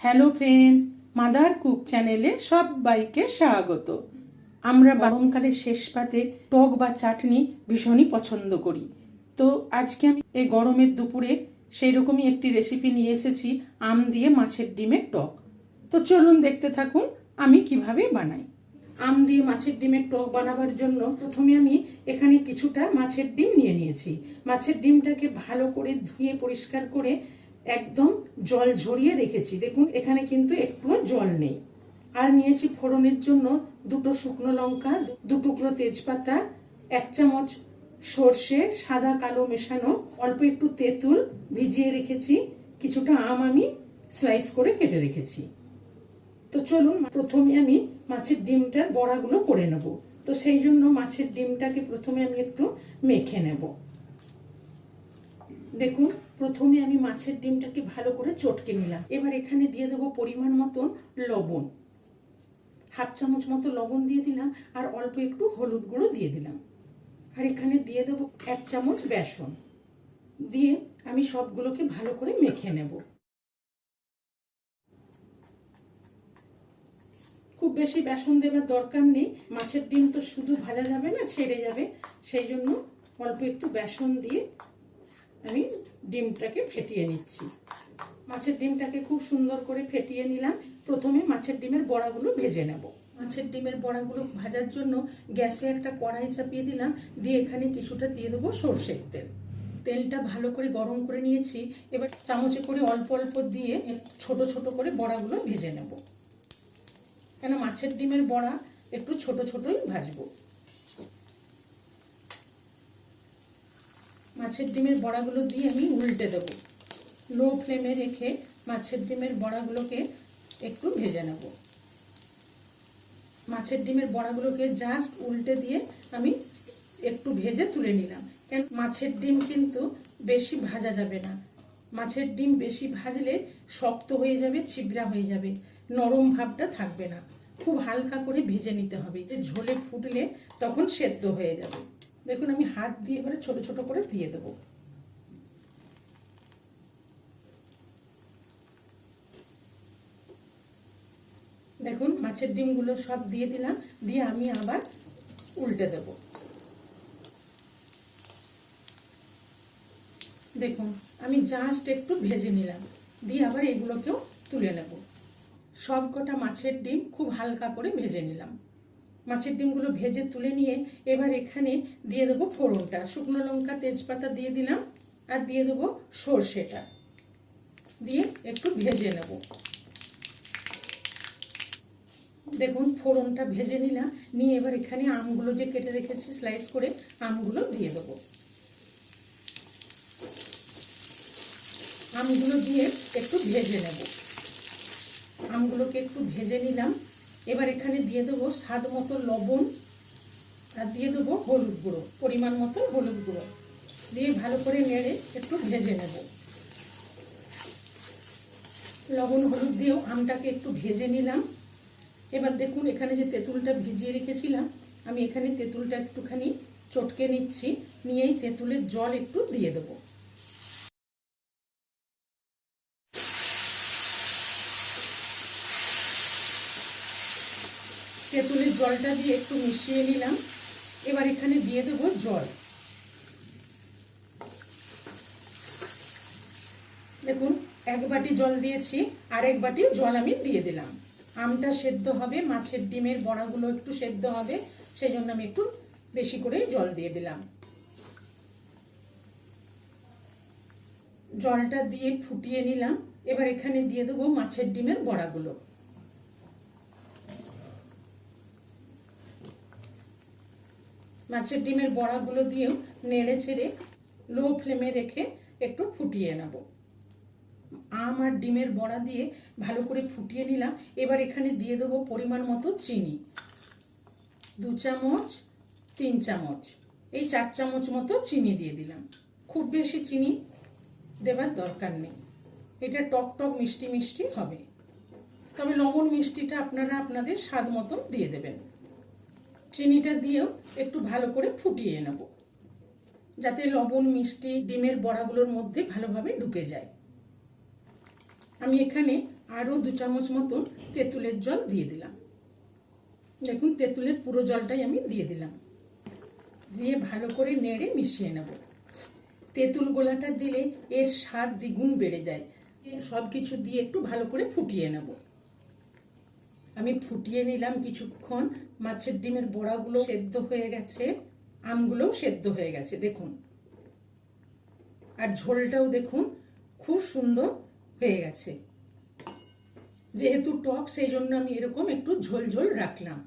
Hello friends, mother cook চ্যানেলে সবাইকে স্বাগত। আমরা গরমকালের শেষ পাতে টক বা চাটনি ভীষণই পছন্দ করি। তো আজকে আমি এই গরমের দুপুরে সেই রকমই একটি রেসিপি নিয়ে এসেছি, আম দিয়ে মাছের ডিমের টক। তো চলুন দেখতে থাকুন আমি কিভাবে বানাই। আম দিয়ে মাছের ডিমের টক বানাবার জন্য প্রথমে আমি এখানে কিছুটা মাছের ডিম নিয়ে নিয়েছি। মাছের ডিমটাকে ভালো করে ধুয়ে পরিষ্কার করে একদম জল ঝরিয়ে রেখেছি। দেখুন এখানে কিন্তু একটুও জল নেই। আর নিয়েছি ফোড়নের জন্য দুটো শুকনো লঙ্কা, দু টুকরো তেজপাতা, 1 চামচ সর্ষে সাদা কালো মেশানো, অল্প একটু তেঁতুল ভিজিয়ে রেখেছি, কিছুটা আম আমি স্লাইস করে কেটে রেখেছি। তো চলুন প্রথমে আমি মাছের ডিমটার বড়াগুলো করে নেব। তো সেই জন্য মাছের ডিমটাকে প্রথমে আমি একটু মেখে নেব। দেখুন প্রথমে আমি মাছের ডিমটাকে ভালো করে চটকে নিলাম। এবার এখানে দিয়ে দেবো পরিমাণ মতন লবণ, 1/2 চামচ মতো লবণ দিয়ে দিলাম, আর অল্প একটু হলুদ গুঁড়ো দিয়ে দিলাম। আর এখানে দিয়ে দেবো 1 চামচ বেসন দিয়ে আমি সবগুলোকে ভালো করে মেখে নেব। খুব বেশি বেসন দেবার দরকার নেই, মাছের ডিম তো শুধু ভাজা যাবে না, ছেড়ে যাবে। সেই জন্য অল্প একটু বেসন দিয়ে আমি ডিমটাকে ফেটিয়ে নিচ্ছি। মাছের ডিমটাকে খুব সুন্দর করে ফেটিয়ে নিলাম। প্রথমে মাছের ডিমের বড়াগুলো ভেজে নেব। মাছের ডিমের বড়াগুলো ভাজার জন্য গ্যাসে একটা কড়াই চাপিয়ে দিলাম, দিয়ে এখানে কিছুটা দিয়ে দেবো সর্ষের তেল। তেলটা ভালো করে গরম করে নিয়েছি। এবার চামচে করে অল্প অল্প দিয়ে ছোট ছোট করে বড়াগুলো ভেজে নেব, কেন মাছের ডিমের বড়া একটু ছোট ছোটই ভাজবো। মাছের ডিমের বড়াগুলো দিয়ে আমি উল্টে দেবো। লো ফ্লেমে রেখে মাছের ডিমের বড়াগুলোকে একটু ভেজে নেব। মাছের ডিমের বড়াগুলোকে জাস্ট উল্টে দিয়ে আমি একটু ভেজে তুলে নিলাম। কেন মাছের ডিম কিন্তু বেশি ভাজা যাবে না। মাছের ডিম বেশি ভাজলে শক্ত হয়ে যাবে, ছিবড়া হয়ে যাবে, নরম ভাবটা থাকবে না। খুব হালকা করে ভেজে নিতে হবে, ঝোলে ফুটলে তখন সেদ্ধ হয়ে যাবে। দেখুন আমি হাত দিয়ে এবারে ছোট ছোট করে দিয়ে দেবো। দেখুন মাছের ডিমগুলো সব দিয়ে দিলাম, দিয়ে আমি আবার উল্টে দেব। দেখুন আমি জাস্ট একটু ভেজে নিলাম, দিয়ে আবার এগুলোকেও তুলে নেব। সব কটা মাছের ডিম খুব হালকা করে ভেজে নিলাম। মাছের ডিমগুলো ভেজে তুলে নিয়ে এবার এখানে দিয়ে দেবো ফোড়নটা। শুকনো লঙ্কা তেজপাতা দিয়ে দিলাম, আর দিয়ে দেবো সর্ষেটা, দিয়ে একটু ভেজে নেব। দেখুন ফোড়নটা ভেজে নিলাম, নিয়ে এবার এখানে আমগুলো যে কেটে রেখেছি স্লাইস করে, আমগুলো দিয়ে দেবো। আমগুলো দিয়ে একটু ভেজে নেব। আমগুলোকে একটু ভেজে নিলাম। এবার এখানে দিয়ে দেবো স্বাদ মতো লবণ, আর দিয়ে দেবো হলুদ গুঁড়ো, পরিমাণ মতো হলুদ গুঁড়ো দিয়ে ভালো করে নেড়ে একটু ভেজে নেব। লবণ হলুদ দিয়েও আমটাকে একটু ভেজে নিলাম। এবার দেখুন এখানে যে তেঁতুলটা ভিজিয়ে রেখেছিলাম, আমি এখানে তেঁতুলটা একটুখানি চটকে নিচ্ছি, নিয়েই তেঁতুলের জল একটু দিয়ে দেবো। তেঁতুলের জলটা দিয়ে একটু মিশিয়ে নিলাম। এবার এখানে দিয়ে দেবো জল। দেখুন 1 বাটি জল দিয়েছি, আর 1 বাটি জল আমি দিয়ে দিলাম। আমটা সেদ্ধ হবে, মাছের ডিমের বড়াগুলো একটু সেদ্ধ হবে, সেই জন্য আমি একটু বেশি করে জল দিয়ে দিলাম। জলটা দিয়ে ফুটিয়ে নিলাম। এবার এখানে দিয়ে দেবো মাছের ডিমের বড়াগুলো। মাছের ডিমের বড়াগুলো দিয়েও নেড়ে ছেড়ে লো ফ্লেমে রেখে একটু ফুটিয়ে নেব। আম আর ডিমের বড়া দিয়ে ভালো করে ফুটিয়ে নিলাম। এবার এখানে দিয়ে দেবো পরিমাণ মতো চিনি, 2 চামচ 3 চামচ, এই 4 চামচ মতো চিনি দিয়ে দিলাম। খুব বেশি চিনি দেবার দরকার নেই, এটা টক টক মিষ্টি মিষ্টি হবে। তবে লবণ মিষ্টিটা আপনারা আপনাদের স্বাদ মতন দিয়ে দেবেন। চিনিটা দিয়েও একটু ভালো করে ফুটিয়ে নেব, যাতে লবণ মিষ্টি ডিমের বড়াগুলোর মধ্যে ভালোভাবে ঢুকে যায়। আমি এখানে আরও 2 চামচ মতন তেঁতুলের জল দিয়ে দিলাম। দেখুন তেঁতুলের পুরো জলটাই আমি দিয়ে দিলাম, দিয়ে ভালো করে নেড়ে মিশিয়ে নেব। তেঁতুল গোলাটা দিলে এর স্বাদ দ্বিগুণ বেড়ে যায়। সব কিছু দিয়ে একটু ভালো করে ফুটিয়ে নেব। আমি ফুটিয়ে নিলাম কিছুক্ষণ। মাছের ডিমের বড়াগুলো সেদ্ধ হয়ে গেছে, আমগুলোও সেদ্ধ হয়ে গেছে দেখুন। আর ঝোলটাও দেখুন খুব সুন্দর হয়ে গেছে। যেহেতু টক সেই জন্য আমি এরকম একটু ঝোল ঝোল রাখলাম।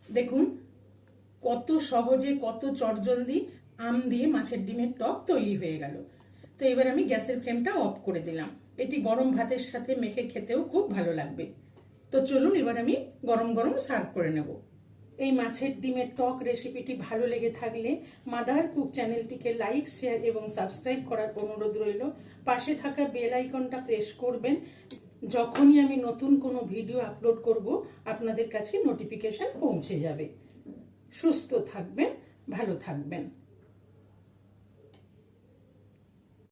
দেখুন কত সহজে কত চটজলদি আম দিয়ে মাছের ডিমের টক তৈরি হয়ে গেল। তো এবার আমি গ্যাসের ফ্লেমটা অফ করে দিলাম। এটি গরম ভাতের সাথে মেখে খেতেও খুব ভালো লাগবে। তো চলুন এবার আমি গরম গরম সার্ভ করে নেব। এই মাছের ডিমের টক রেসিপিটি ভালো লেগে থাকলে মাদার কুক চ্যানেলটিকে লাইক, শেয়ার এবং সাবস্ক্রাইব করার অনুরোধ রইল। পাশে থাকা বেল আইকনটা প্রেস করবেন। যখনই আমি নতুন কোনো ভিডিও আপলোড করব আপনাদের কাছে নোটিফিকেশন পৌঁছে যাবে। সুস্থ থাকবেন, ভালো থাকবেন।